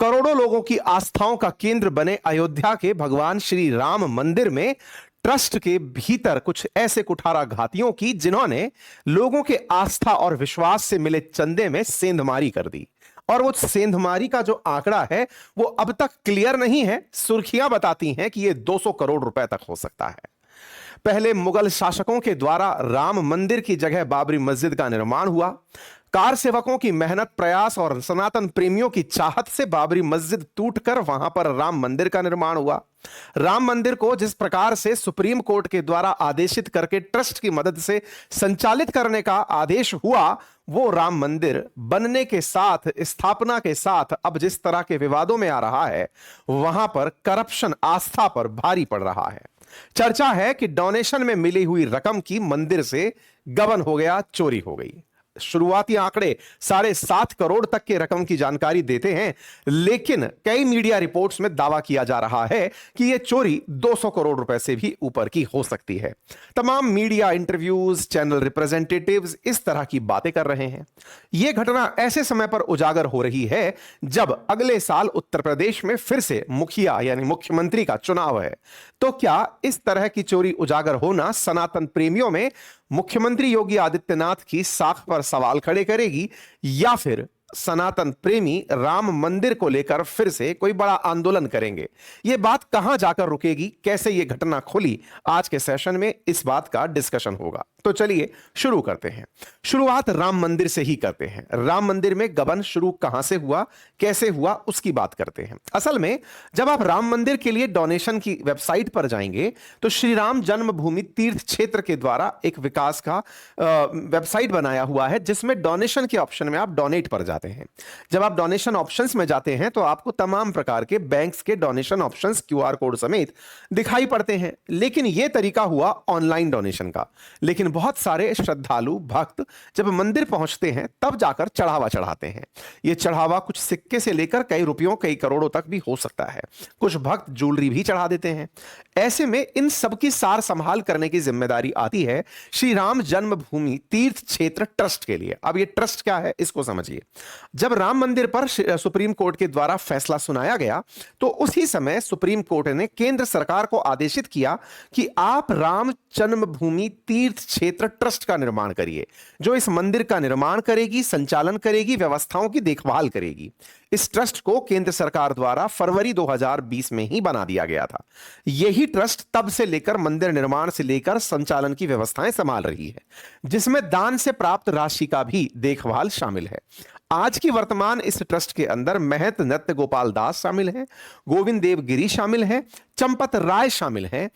करोड़ों लोगों की आस्थाओं का केंद्र बने अयोध्या के भगवान श्री राम मंदिर में ट्रस्ट के भीतर कुछ ऐसे कुठाराघातियों की जिन्होंने लोगों के आस्था और विश्वास से मिले चंदे में सेंधमारी कर दी। और वो सेंधमारी का जो आंकड़ा है वो अब तक क्लियर नहीं है। सुर्खियां बताती हैं कि ये 200 करोड़ रुपए तक हो सकता है। पहले मुगल शासकों के द्वारा राम मंदिर की जगह बाबरी मस्जिद का निर्माण हुआ। कार सेवकों की मेहनत, प्रयास और सनातन प्रेमियों की चाहत से बाबरी मस्जिद टूटकर वहां पर राम मंदिर का निर्माण हुआ। राम मंदिर को जिस प्रकार से सुप्रीम कोर्ट के द्वारा आदेशित करके ट्रस्ट की मदद से संचालित करने का आदेश हुआ, वो राम मंदिर बनने के साथ, स्थापना के साथ अब जिस तरह के विवादों में आ रहा है, वहां पर करप्शन आस्था पर भारी पड़ रहा है। चर्चा है कि डोनेशन में मिली हुई रकम की मंदिर से गबन हो गया, चोरी हो गई। शुरुआती आंकड़े 7.5 करोड़ तक के रकम की जानकारी देते हैं, लेकिन कई मीडिया रिपोर्ट्स में दावा किया जा रहा है कि यह चोरी 200 करोड़ रुपए से भी ऊपर की हो सकती है। तमाम मीडिया इंटरव्यूज, चैनल रिप्रेजेंटेटिव्स इस तरह की बातें कर रहे हैं। यह घटना ऐसे समय पर उजागर हो रही है जब अगले साल उत्तर प्रदेश में फिर से मुखिया यानी मुख्यमंत्री का चुनाव है। तो क्या इस तरह की चोरी उजागर होना सनातन प्रेमियों में मुख्यमंत्री योगी आदित्यनाथ की साख पर सवाल खड़े करेगी, या फिर सनातन प्रेमी राम मंदिर को लेकर फिर से कोई बड़ा आंदोलन करेंगे? यह बात कहां जाकर रुकेगी, कैसे यह घटना खुली, आज के सेशन में इस बात का डिस्कशन होगा। तो चलिए शुरू करते हैं। शुरुआत राम मंदिर से ही करते हैं। राम मंदिर में गबन शुरू कहां से हुआ, कैसे हुआ, उसकी बात करते हैं। असल में जब आप राम मंदिर के लिए डोनेशन की वेबसाइट पर जाएंगे तो श्री राम जन्मभूमि तीर्थ क्षेत्र के द्वारा एक विकास का वेबसाइट बनाया हुआ है, जिसमें डोनेशन के ऑप्शन में आप डोनेट पर जाते हैं। जब आप डोनेशन ऑप्शंस में जाते हैं तो आपको तमाम प्रकार के बैंक्स के डोनेशन ऑप्शंस क्यूआर कोड समेत दिखाई पड़ते हैं, लेकिन यह तरीका हुआ ऑनलाइन डोनेशन का। लेकिन बहुत सारे श्रद्धालु भक्त जब मंदिर पहुंचते हैं तब जाकर चढ़ावा चढ़ाते हैं। यह चढ़ावा कुछ सिक्के से लेकर कई रुपयों, कई करोड़ों तक भी हो सकता है। कुछ भक्त ज्वेलरी भी चढ़ा देते हैं। ऐसे में इन सबकी सार संभाल करने की जिम्मेदारी आती है श्री राम जन्मभूमि तीर्थ क्षेत्र ट्रस्ट के लिए। अब यह ट्रस्ट क्या है, इसको समझिए। जब राम मंदिर पर सुप्रीम कोर्ट के द्वारा फैसला सुनाया गया तो उसी समय सुप्रीम कोर्ट ने केंद्र सरकार को आदेशित किया कि आप राम जन्मभूमि तीर्थ क्षेत्र ट्रस्ट का निर्माण करिए, जो इस मंदिर का निर्माण करेगी, संचालन करेगी, व्यवस्थाओं की देखभाल करेगी। इस ट्रस्ट को केंद्र सरकार द्वारा फरवरी 2020 में ही बना दिया गया था। यही ट्रस्ट तब से लेकर मंदिर निर्माण से लेकर संचालन की व्यवस्थाएं संभाल रही है, जिसमें दान से प्राप्त राशि का भी देखभाल शामिल है। आज की वर्तमान इस ट्रस्ट के अंदर महंत नृत्य गोपाल दास शामिल हैं, गोविंद देव गिरी शामिल हैं, चंपत राय शामिल हैं,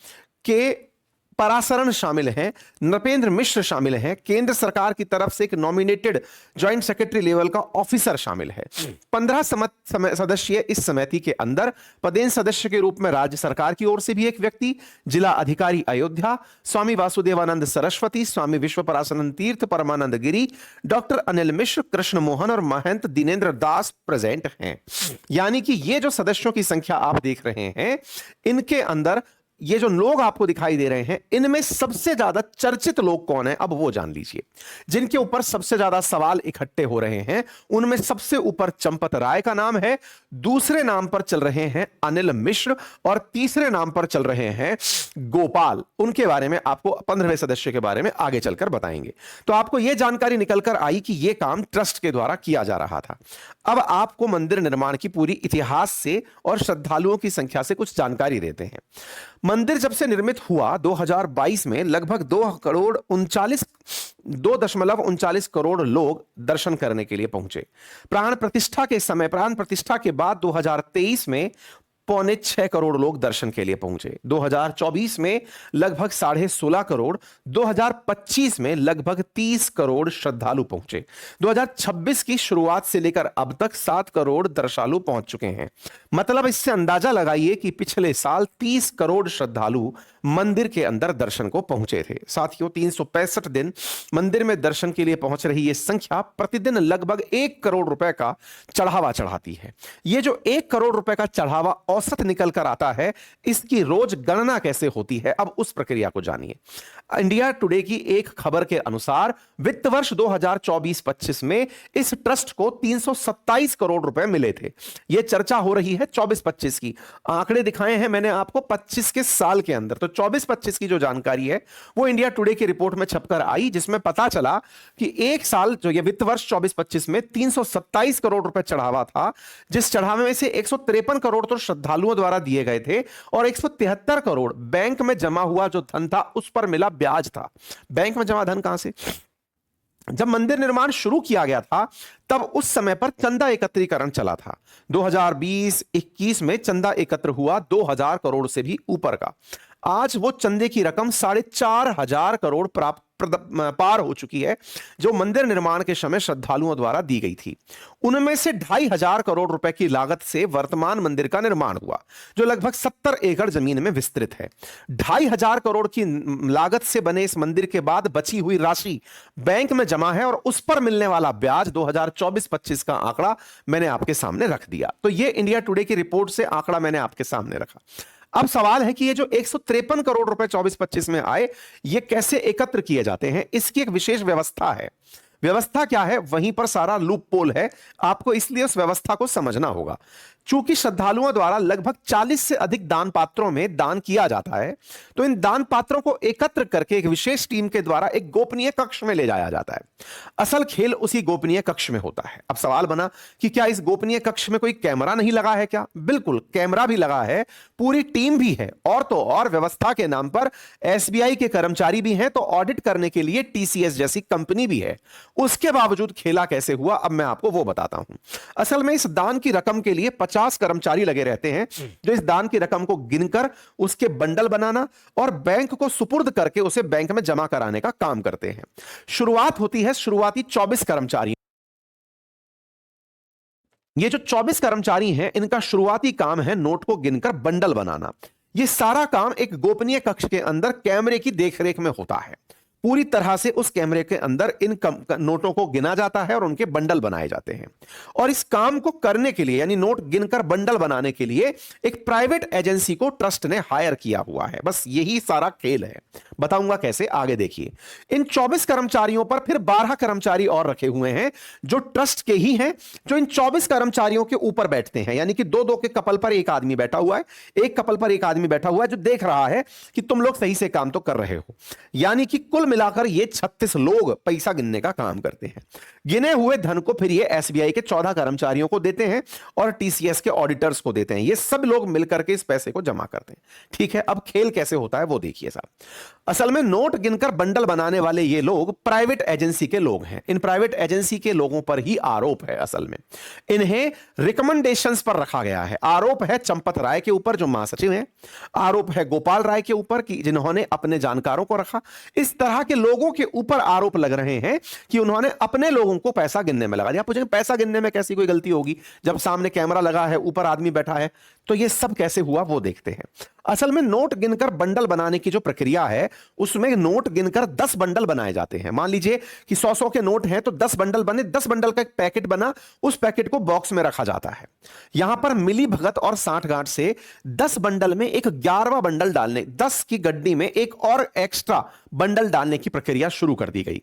के पराशरण शामिल हैं, नृपेंद्र मिश्र शामिल हैं। केंद्र सरकार की तरफ से एक नॉमिनेटेड ज्वाइंट सेक्रेटरी लेवल का ऑफिसर शामिल है। 15 सदस्यीय इस समिति के अंदर पदेन सदस्य के रूप में राज्य सरकार की ओर से भी एक व्यक्ति, जिला अधिकारी अयोध्या, स्वामी वासुदेवानंद सरस्वती, स्वामी विश्वपराशनंद तीर्थ, परमानंद गिरी, डॉक्टर अनिल मिश्र, कृष्ण मोहन और महंत दिनेंद्र दास प्रेजेंट हैं। यानी कि ये जो सदस्यों की संख्या आप देख रहे हैं, इनके अंदर ये जो लोग आपको दिखाई दे रहे हैं, इनमें सबसे ज्यादा चर्चित लोग कौन है, अब वो जान लीजिए। जिनके ऊपर सबसे ज्यादा सवाल इकट्ठे हो रहे हैं, उनमें सबसे ऊपर चंपत राय का नाम है, दूसरे नाम पर चल रहे हैं अनिल मिश्र और तीसरे नाम पर चल रहे हैं गोपाल। उनके बारे में आपको 15वें सदस्य के बारे में आगे चलकर बताएंगे। तो आपको यह जानकारी निकलकर आई कि यह काम ट्रस्ट के द्वारा किया जा रहा था। अब आपको मंदिर निर्माण की पूरी इतिहास से और श्रद्धालुओं की संख्या से कुछ जानकारी देते हैं। मंदिर जब से निर्मित हुआ 2022 में लगभग 2.39 करोड़ लोग दर्शन करने के लिए पहुंचे। प्राण प्रतिष्ठा के बाद 2023 में 6.25 करोड़ लोग दर्शन के लिए पहुंचे। 2024 में लगभग 16.5 करोड़, 2025 में लगभग 30 करोड़ श्रद्धालु पहुंचे। 2026 की शुरुआत से लेकर अब तक 7 करोड़ दर्शनालु पहुंच चुके हैं। मतलब इससे अंदाजा लगाइए कि पिछले साल 30 करोड़ श्रद्धालु मंदिर के अंदर दर्शन को पहुंचे थे। साथियों, 365 दिन मंदिर में दर्शन के लिए पहुंच रही यह संख्या प्रतिदिन लगभग 1 करोड़ रुपए का चढ़ावा चढ़ाती है। यह जो 1 करोड़ रुपए का चढ़ावा औसत निकल कर आता है, इसकी रोज गणना कैसे होती है, अब उस प्रक्रिया को जानिए। इंडिया टुडे की एक खबर के अनुसार वित्त वर्ष 2024-25 में इस ट्रस्ट को 327 करोड़ रुपए मिले थे। यह चर्चा हो रही है 24-25 की। आंकड़े दिखाए हैं मैंने आपको 25 के साल के अंदर। तो 24-25 की जो जानकारी है वो इंडिया टुडे की रिपोर्ट में छपकर आई, जिसमें पता चला कि एक साल जो ये वित्त वर्ष 24-25 में 327 करोड़ रुपए चढ़ावा था, जिस चढ़ावे में से 153 करोड़ तो श्रद्धालुओं द्वारा दिए गए थे और 173 करोड़ बैंक में जमा हुआ जो धन था उस पर मिला ब्याज था। बैंक में जमा धन कहां से? जब मंदिर निर्माण शुरू किया गया था तब उस समय पर चंदा एकत्रीकरण चला था। 2020-21 में चंदा एकत्र हुआ 2000 करोड़ से भी ऊपर का। आज वो चंदे की रकम 4,500 करोड़ पार हो चुकी है, जो मंदिर निर्माण के समय श्रद्धालुओं द्वारा दी गई थी। उनमें से 2,500 करोड़ रुपए की लागत से वर्तमान मंदिर का निर्माण हुआ, जो लगभग 70 एकड़ जमीन में विस्तृत है। 2,500 करोड़ की लागत से बने इस मंदिर के बाद बची हुई राशि बैंक में जमा है और उस पर मिलने वाला ब्याज 2024-25 का आंकड़ा मैंने आपके सामने रख दिया। तो यह इंडिया टुडे की रिपोर्ट से आंकड़ा मैंने आपके सामने रखा। अब सवाल है कि ये जो 153 करोड़ रुपए 24-25 में आए, ये कैसे एकत्र किए जाते हैं? इसकी एक विशेष व्यवस्था है। व्यवस्था क्या है? वहीं पर सारा लूप पोल है, आपको इसलिए उस व्यवस्था को समझना होगा। चूंकि श्रद्धालुओं द्वारा लगभग 40 से अधिक दान पात्रों में दान किया जाता है, तो इन दान पात्रों को एकत्र करके एक विशेष टीम के द्वारा एक गोपनीय कक्ष में ले जाया जाता है। असल खेल उसी गोपनीय कक्ष में होता है। अब सवाल बना कि क्या इस गोपनीय कक्ष में कोई कैमरा नहीं लगा है क्या? बिल्कुल, कैमरा भी लगा है, पूरी टीम भी है, और तो और व्यवस्था के नाम पर एसबीआई के कर्मचारी भी हैं, तो ऑडिट करने के लिए टीसीएस जैसी कंपनी भी है। उसके बावजूद खेला कैसे हुआ, अब मैं आपको वो बताता हूं। असल में इस दान की रकम के लिए 50 कर्मचारी लगे रहते हैं, जो इस दान की रकम को गिनकर उसके बंडल बनाना और बैंक को सुपुर्द करके उसे बैंक में जमा कराने का काम करते हैं। शुरुआत होती है शुरुआती 24 कर्मचारी। ये जो 24 कर्मचारी हैं, इनका शुरुआती काम है नोट को गिनकर बंडल बनाना। ये सारा काम एक गोपनीय कक्ष के अंदर कैमरे की देखरेख में होता है। पूरी तरह से उस कैमरे के अंदर इन नोटों को गिना जाता है और उनके बंडल बनाए जाते हैं। और इस काम को करने के लिए, यानी नोट गिनकर बंडल बनाने के लिए, एक प्राइवेट एजेंसी को ट्रस्ट ने हायर किया हुआ है। बस यही सारा खेल है। बताऊंगा कैसे, आगे देखिए। इन 24 कर्मचारियों पर फिर 12 कर्मचारी और रखे हुए हैं, जो ट्रस्ट के ही हैं, जो इन 24 कर्मचारियों के ऊपर बैठते हैं। यानी कि 2-2 के कपल पर एक आदमी बैठा हुआ है, एक कपल पर एक आदमी बैठा हुआ है, जो देख रहा है कि तुम लोग सही से काम तो कर रहे हो। यानी कि कुल मिलाकर ये 36 लोग पैसा गिनने का काम करते हैं। गिने हुए धन को फिर ये एसबीआई के 14 कर्मचारियों को देते हैं और टीसीएस के ऑडिटर्स को देते हैं। ये सब लोग मिलकर के इस पैसे को जमा करते हैं। ठीक है, अब खेल कैसे होता है वो देखिए साहब। असल में नोट गिनकर बंडल बनाने वाले ये लोग प्राइवेट एजेंसी के लोग हैं। इन प्राइवेट एजेंसी के लोगों पर ही आरोप है। असल में इन्हें रिकमेंडेशंस पर रखा गया है। आरोप है चंपत राय के ऊपर, जो महासचिव हैं। आरोप है गोपाल राय के ऊपर, कि जिन्होंने अपने जानकारों को रखा। इस तरह के लोगों के ऊपर आरोप लग रहे हैं कि उन्होंने अपने लोगों को पैसा गिनने में लगा दिया। पूछेंगे पैसा गिनने में कैसी कोई गलती होगी जब सामने कैमरा लगा है, ऊपर आदमी बैठा है? तो ये सब कैसे हुआ वो देखते हैं। असल में नोट गिनकर बंडल बनाने की जो प्रक्रिया है, उसमें नोट गिनकर 10 बंडल बनाए जाते हैं। मान लीजिए कि 100-100 के नोट हैं, तो 10 बंडल बने, 10 बंडल का एक पैकेट बना, उस पैकेट को बॉक्स में रखा जाता है। यहां पर मिली भगत और सांठगांठ से 10 बंडल में एक 11वां बंडल डालने, 10 की गड्डी में एक और एक्स्ट्रा बंडल डालने की प्रक्रिया शुरू कर दी गई।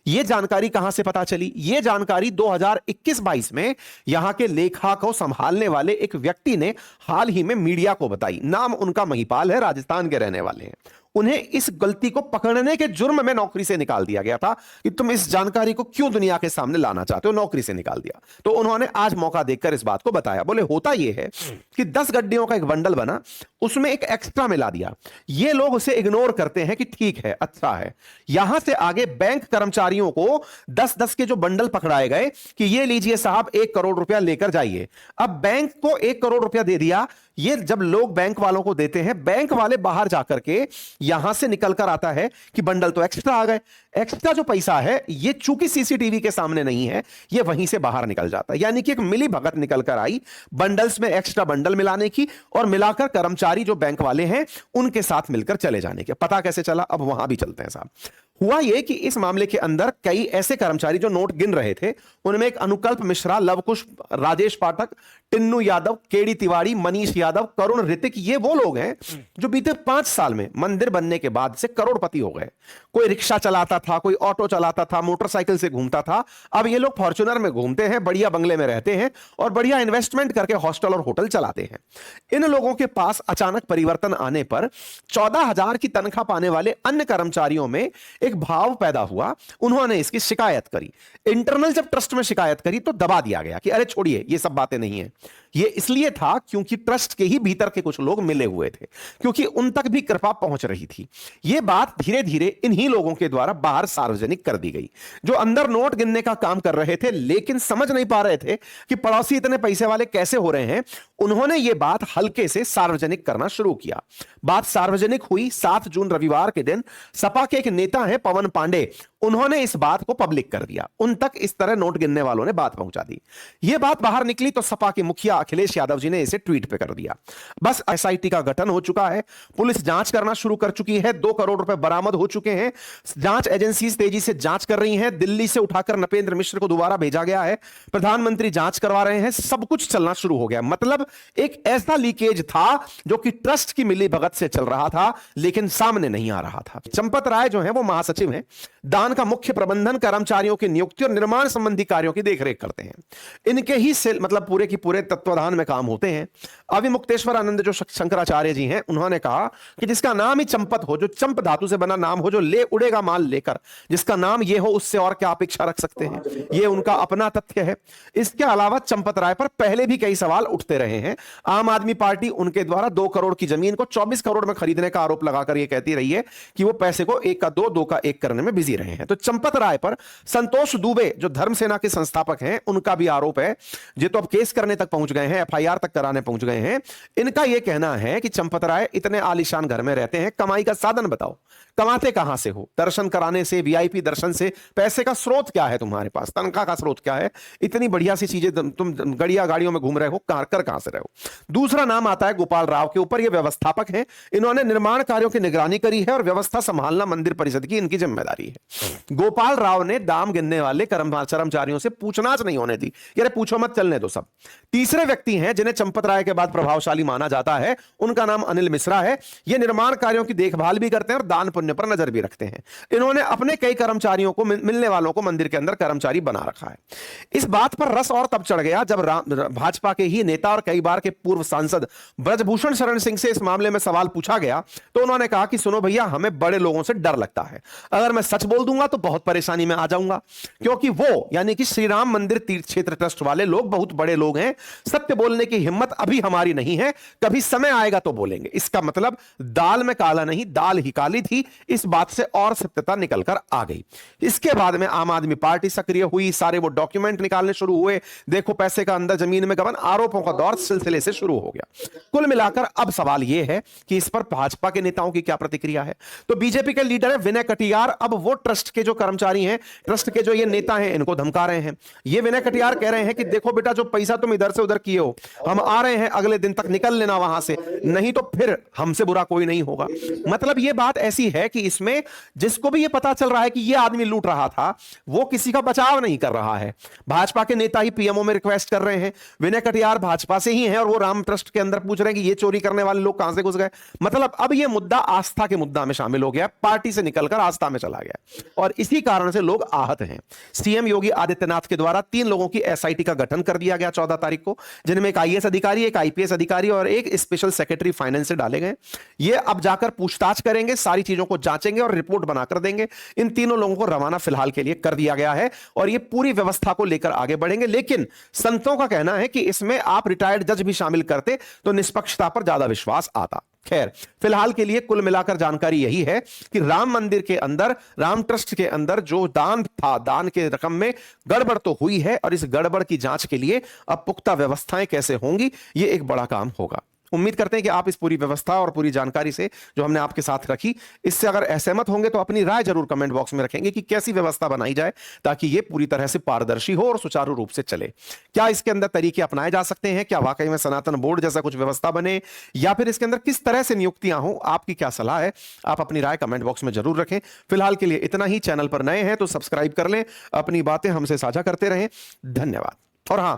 यह जानकारी कहां से पता चली? यह जानकारी 2021-22 में यहां के लेखा को संभालने वाले एक व्यक्ति ने हाल ही में मीडिया को बताई। नाम उनका महिपाल है, राजस्थान के रहने वाले हैं। उन्हें इस गलती को पकड़ने के जुर्म में नौकरी से निकाल दिया गया था कि तुम इस जानकारी को क्यों दुनिया के सामने लाना चाहते हो, नौकरी से निकाल दिया। तो उन्होंने आज मौका देखकर इस बात को बताया। बोले होता यह है कि 10 गड्डियों का एक बंडल बना, उसमें एक एक्स्ट्रा मिला दिया। ये लोग उसे इग्नोर करते हैं कि ठीक है, अच्छा है। यहां से आगे बैंक कर्मचारियों को 10-10 के जो बंडल पकड़ाए गए कि ये लीजिए साहब 1 करोड़ रुपया लेकर जाइए। अब बैंक को 1 करोड़ रुपया दे दिया, ये जब लोग बैंक वालों को देते हैं, बैंक वाले बाहर जाकर के यहां से निकल कर आता है कि बंडल तो एक्स्ट्रा आ गए। एक्स्ट्रा जो पैसा है ये चूंकि सीसीटीवी के सामने नहीं है, ये वहीं से बाहर निकल जाता है। यानी कि एक मिली भगत निकल कर आई बंडल्स में एक्स्ट्रा बंडल मिलाने की और मिलाकर कर्मचारी जो बैंक वाले हैं उनके साथ मिलकर चले जाने के। पता कैसे चला, अब वहां भी चलते हैं साहब। हुआ यह कि इस मामले के अंदर कई ऐसे कर्मचारी जो नोट गिन रहे थे, उनमें एक अनुकल्प मिश्रा, लवकुश, राजेश पाठक, टिन्नू यादव, केडी तिवारी, मनीष यादव, करुण, ऋतिक, ये वो लोग हैं जो बीते 5 साल में मंदिर बनने के बाद से करोड़पति हो गए। कोई रिक्शा चलाता था, कोई ऑटो चलाता था, मोटरसाइकिल से घूमता था, अब ये लोग फॉर्च्यूनर में घूमते हैं, बढ़िया बंगले में रहते हैं और बढ़िया इन्वेस्टमेंट करके हॉस्टल और होटल चलाते हैं। इन लोगों के पास अचानक परिवर्तन आने पर 14,000 की तनख्वाह पाने वाले अन्य कर्मचारियों में एक भाव पैदा हुआ। उन्होंने इसकी शिकायत करी। इंटरनल जब ट्रस्ट में शिकायत करी तो दबा दिया गया कि अरे छोड़िए, ये सब बातें नहीं है। ये इसलिए था क्योंकि ट्रस्ट के ही भीतर के कुछ लोग मिले हुए थे, क्योंकि उन तक भी कृपा पहुंच रही थी। यह बात धीरे धीरे इन्हीं लोगों के द्वारा बाहर सार्वजनिक कर दी गई, जो अंदर नोट गिनने का काम कर रहे थे लेकिन समझ नहीं पा रहे थे कि पड़ोसी इतने पैसे वाले कैसे हो रहे हैं। उन्होंने यह बात हल्के से सार्वजनिक करना शुरू किया। बात सार्वजनिक हुई 7 जून रविवार के दिन। सपा के एक नेता हैं पवन पांडे, उन्होंने इस बात को पब्लिक कर दिया। उन तक इस तरह नोट गिनने वालों ने बात पहुंचा दी। यह बात बाहर निकली तो सपा के मुखिया अखिलेश यादव जी ने इसे ट्वीट पे कर दिया। बस एसआईटी का गठन हो चुका है, पुलिस जांच करना शुरू कर चुकी है, 2 करोड़ रुपए बरामद हो चुके हैं, जांच एजेंसीज तेजी से जांच कर रही हैं, दिल्ली से उठाकर नपेंद्र मिश्र को दोबारा भेजा गया है, प्रधानमंत्री जांच करवा रहे हैं, सब कुछ चलना शुरू हो गया। मतलब एक ऐसा लीकेज था जो कि ट्रस्ट की मिलीभगत से चल रहा था लेकिन सामने नहीं आ रहा था। चंपत राय जो है वो महासचिव हैं, दान का मुख्य प्रबंधन, कर्मचारियों की नियुक्ति और निर्माण संबंधी कार्यों की देखरेख करते हैं। इनके ही सेल मतलब पूरे की पूरे तत्वाधान में काम होते हैं। अविमुक्तेश्वर आनंद जो शंकराचार्य जी हैं, उन्होंने कहा कि जिसका नाम ही चंपत हो, जो चंप धातु से बना नाम हो, जो ले उड़ेगा माल लेकर, जिसका नाम ये हो उससे और क्या अपेक्षा रख सकते हैं। ये उनका अपना तथ्य है। इसके अलावा चंपत राय पर पहले भी कई सवाल उठते रहे हैं। आम आदमी पार्टी उनके द्वारा 2 करोड़ की जमीन को 24 करोड़ में खरीदने का आरोप लगाकर यह कहती रही है कि वो पैसे को 1 का 2, 2 का 1 करने में बिजी रहे हैं। तो चंपत राय पर संतोष दुबे जो धर्म सेना के संस्थापक हैं, उनका भी आरोप है। ये तो अब केस करने तक पहुंच गए हैं, एफआईआर तक कराने पहुंच गए हैं। इनका यह कहना है कि चंपत राय इतने आलीशान घर में रहते हैं, कमाई का साधन बताओ, कमाते कहां से हो? दर्शन कराने से, वीआईपी दर्शन से? पैसे का स्रोत क्या है तुम्हारे पास? तनख्वाह का स्रोत क्या है? इतनी बढ़िया सी चीजें तुम गड़िया गाड़ियों में घूम रहे हो, कहां से रहे हो? दूसरा नाम आता है गोपाल राव के ऊपर। ये व्यवस्थापक हैं, इन्होंने निर्माण कार्यों की निगरानी करी है और व्यवस्था संभालना मंदिर परिषद की इनकी जिम्मेदारी है। गोपाल राव ने दाम गिनने वाले कर्मचारियों से पूछताछ नहीं होने दी, अरे पूछो मत, चलने दो सब। तीसरे व्यक्ति हैं जिन्हें चंपत राय के बाद प्रभावशाली माना जाता है, उनका नाम अनिल मिश्रा है। ये निर्माण कार्यों की देखभाल भी करते हैं और दान पुण्य पर नजर भी रखते हैं। इन्होंने अपने कई कर्मचारियों को, मिलने वालों को मंदिर के अंदर कर्मचारी बना रखा है। इस बात पर रस और तब चढ़ गया जब भाजपा के ही नेता और कई बार के पूर्व सांसद ब्रजभूषण शरण सिंह से इस मामले में सवाल पूछा गया तो उन्होंने कहा कि सुनो भैया, हमें बड़े लोगों से डर लगता है, अगर मैं सच बोल दूंगा तो बहुत परेशानी में आ जाऊंगा, क्योंकि वो यानी कि श्री राम मंदिर तीर्थ क्षेत्र ट्रस्ट वाले लोग बहुत बड़े लोग हैं, सत्य बोलने की हिम्मत अभी हमारी नहीं है, कभी समय आएगा तो बोलेंगे। इसका मतलब दाल में काला नहीं, दाल ही काली थी। इस बात से और सत्यता निकलकर आ गई। इसके बाद में आम आदमी पार्टी सक्रिय हुई, सारे वो डॉक्यूमेंट निकालने शुरू हुए, देखो पैसे का अंदर जमीन में गबन, आरोपों का दौर सिलसिले से शुरू हो गया। कुल मिलाकर अब सवाल यह है कि इस पर भाजपा के नेताओं की क्या प्रतिक्रिया है। तो बीजेपी के लीडर है विनय कटियार, अब वो ट्रस्ट के जो कर्मचारी हैं, ट्रस्ट के जो ये नेता हैं, इनको धमका रहे हैं। ये विनय कटियार कह रहे हैं कि देखो बेटा, जो पैसा तुम इधर से उधर किए हो, हम आ रहे हैं, अगले दिन तक निकल लेना वहां से, नहीं तो फिर हमसे बुरा कोई नहीं होगा। मतलब ये बात ऐसी है कि इसमें जिसको भी ये पता चल रहा है कि ये आदमी लूट रहा था, वो किसी का बचाव नहीं कर रहा है। भाजपा के नेता ही पीएमओ में रिक्वेस्ट कर रहे हैं। विनय कटियार भाजपा से ही हैं और वो राम ट्रस्ट के अंदर पूछ रहे हैं कि ये चोरी करने वाले लोग कहां से घुस गए। मतलब अब ये मुद्दा आस्था के मुद्दा में शामिल हो गया, पार्टी से निकलकर आस्था में चला गया और इसी कारण से लोग आहत हैं। सीएम योगी आदित्यनाथ के द्वारा 3 लोगों की एसआईटी का गठन कर दिया गया 14 तारीख को, जिनमें एक आईएएस अधिकारी, एक आईपीएस अधिकारी और एक स्पेशल सेक्रेटरी फाइनेंस से डाले गए। ये अब जाकर पूछताछ करेंगे, सारी चीजों को जांचेंगे और रिपोर्ट बनाकर देंगे। इन तीनों लोगों को रवाना फिलहाल के लिए कर दिया गया है और ये पूरी व्यवस्था को लेकर आगे बढ़ेंगे। लेकिन संतों का कहना है कि इसमें आप रिटायर्ड जज भी शामिल करते तो निष्पक्षता पर ज्यादा विश्वास आता। खैर, फिलहाल के लिए कुल मिलाकर जानकारी यही है कि राम मंदिर के अंदर, राम ट्रस्ट के अंदर जो दान था, दान के रकम में गड़बड़ तो हुई है और इस गड़बड़ की जांच के लिए अब पुख्ता व्यवस्थाएं कैसे होंगी, यह एक बड़ा काम होगा। उम्मीद करते हैं कि आप इस पूरी व्यवस्था और पूरी जानकारी से जो हमने आपके साथ रखी, इससे अगर असहमत होंगे तो अपनी राय जरूर कमेंट बॉक्स में रखेंगे कि कैसी व्यवस्था बनाई जाए ताकि यह पूरी तरह से पारदर्शी हो और सुचारू रूप से चले। क्या इसके अंदर तरीके अपनाए जा सकते हैं, क्या वाकई में सनातन बोर्ड जैसा कुछ व्यवस्था बने, या फिर इसके अंदर किस तरह से नियुक्तियां हो, आपकी क्या सलाह है? आप अपनी राय कमेंट बॉक्स में जरूर रखें। फिलहाल के लिए इतना ही। चैनल पर नए हैं तो सब्सक्राइब कर लें, अपनी बातें हमसे साझा करते रहें। धन्यवाद। और हां,